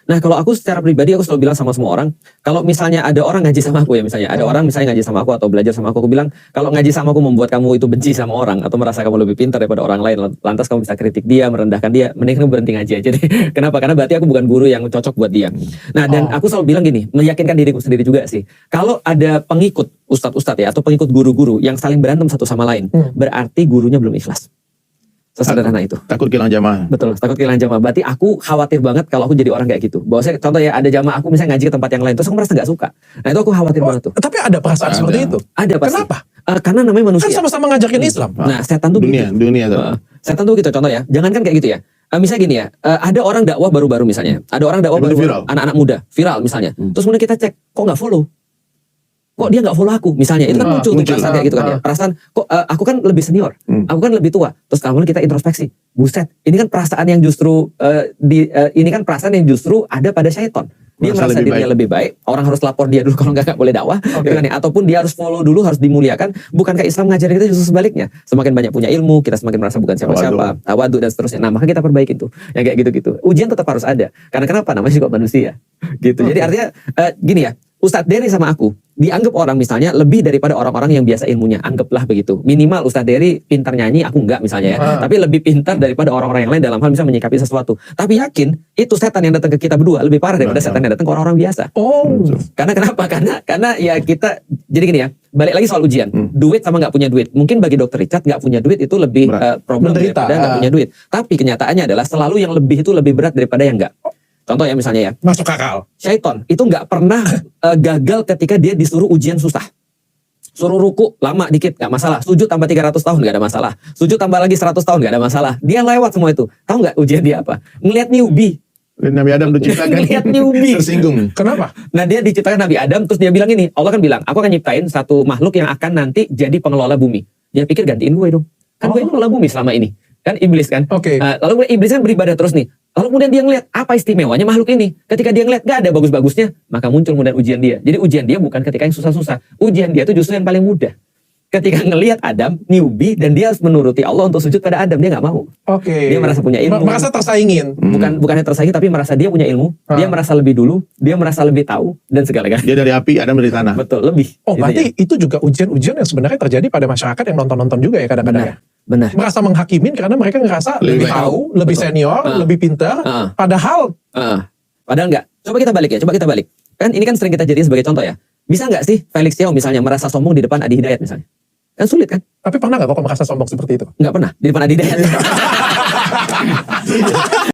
Nah kalau aku secara pribadi aku selalu bilang sama semua orang, kalau misalnya ada orang ngaji sama aku ya misalnya, ada orang misalnya ngaji sama aku atau belajar sama aku bilang kalau ngaji sama aku membuat kamu itu benci sama orang atau merasa kamu lebih pintar daripada orang lain, lantas kamu bisa kritik dia, merendahkan dia, mending kamu berhenti ngaji aja deh. Kenapa? Karena berarti aku bukan guru yang cocok buat dia. Nah dan aku selalu bilang gini, meyakinkan diriku sendiri juga sih, kalau ada pengikut ustadz-ustadz ya atau pengikut guru-guru yang saling berantem satu sama lain, berarti gurunya belum ikhlas. Sesederhana itu. Takut kehilangan jamaah. Betul, takut kehilangan jamaah. Berarti aku khawatir banget kalau aku jadi orang kayak gitu. Bahwa saya contoh ya ada jamaah aku misalnya ngaji ke tempat yang lain terus aku merasa nggak suka. Nah itu aku khawatir banget tuh. Tapi ada perasaan seperti itu? Ada pasti. Kenapa? Karena namanya manusia. Kan sama-sama ngajakin Islam. Nah setan tuh dunia tuh. Setan tuh gitu contoh ya. Jangankan kayak gitu ya. Misalnya gini ya, ada orang dakwah baru-baru misalnya. Ada orang dakwah baru-baru, anak-anak muda, viral misalnya. Terus kemudian kita cek, kok nggak follow? Kok dia nggak follow aku misalnya, itu kan muncul tuh perasaan kayak gitu kan ya, perasaan kok aku kan lebih senior, aku kan lebih tua, terus kemudian kita introspeksi, buset, ini kan perasaan yang justru ini kan perasaan yang justru ada pada syaitan, dia merasa dirinya lebih baik, orang harus lapor dia dulu kalau nggak boleh dakwah, gitu kan ya, ataupun dia harus follow dulu, harus dimuliakan, bukankah Islam ngajarin kita justru sebaliknya, semakin banyak punya ilmu, kita semakin merasa bukan siapa-siapa, tawadhu dan seterusnya, nah maka kita perbaikin tuh, yang kayak gitu-gitu, ujian tetap harus ada, karena kenapa, namanya juga manusia, gitu, jadi artinya gini ya, Ustadz Dery sama aku dianggap orang misalnya lebih daripada orang-orang yang biasa ilmunya, anggaplah begitu. Minimal Ustadz Dery pintar nyanyi, aku enggak misalnya ya. Tapi lebih pintar daripada orang-orang yang lain dalam hal bisa menyikapi sesuatu. Tapi yakin itu setan yang datang ke kita berdua lebih parah daripada setan yang datang ke orang-orang biasa. Karena kenapa? Karena ya kita jadi gini ya. Balik lagi soal ujian, duit sama nggak punya duit. Mungkin bagi Dokter Richard nggak punya duit itu lebih problem daripada nggak punya duit. Tapi kenyataannya adalah selalu yang lebih itu lebih berat daripada yang nggak. Contoh ya misalnya ya. Masuk akal. Syaiton itu nggak pernah gagal ketika dia disuruh ujian susah. Suruh ruku lama dikit nggak masalah. Sujud tambah 300 tahun nggak ada masalah. Sujud tambah lagi 100 tahun nggak ada masalah. Dia lewat semua itu. Tahu nggak ujian dia apa? Ngelihat newbie. Nabi Adam diciptakan. Ngelihat newbie. Tersinggung. Kenapa? Nah dia diciptakan Nabi Adam terus dia bilang ini. Allah kan bilang aku akan nyiptain satu makhluk yang akan nanti jadi pengelola bumi. Dia pikir gantiin gue dong. Kan gue yang pengelola bumi selama ini. Kan iblis kan. Lalu iblis kan beribadah terus nih. Lalu kemudian dia ngeliat apa istimewanya makhluk ini. Ketika dia ngeliat gak ada bagus-bagusnya, maka muncul kemudian ujian dia. Jadi ujian dia bukan ketika yang susah-susah. Ujian dia itu justru yang paling mudah. Ketika ngelihat Adam, newbie, dan dia harus menuruti Allah untuk sujud pada Adam, dia gak mau. Dia merasa punya ilmu. Merasa tersaingin. Bukannya tersaingin, tapi merasa dia punya ilmu. Dia merasa lebih dulu, dia merasa lebih tahu, dan segala-galanya. Dia dari api, Adam dari tanah. Betul, lebih. Berarti itu juga ujian-ujian yang sebenarnya terjadi pada masyarakat yang nonton-nonton juga ya kadang-kadang. Benar. Merasa menghakimin karena mereka ngerasa lebih tahu, lebih senior, lebih pintar. Padahal enggak. Coba kita balik. Kan ini kan sering kita jadiin sebagai contoh ya. Bisa nggak sih Felix Yao misalnya merasa sombong di depan Adi Hidayat misalnya? Kan sulit kan? Tapi pernah nggak kok merasa sombong seperti itu? Nggak pernah di depan Adi Hidayat.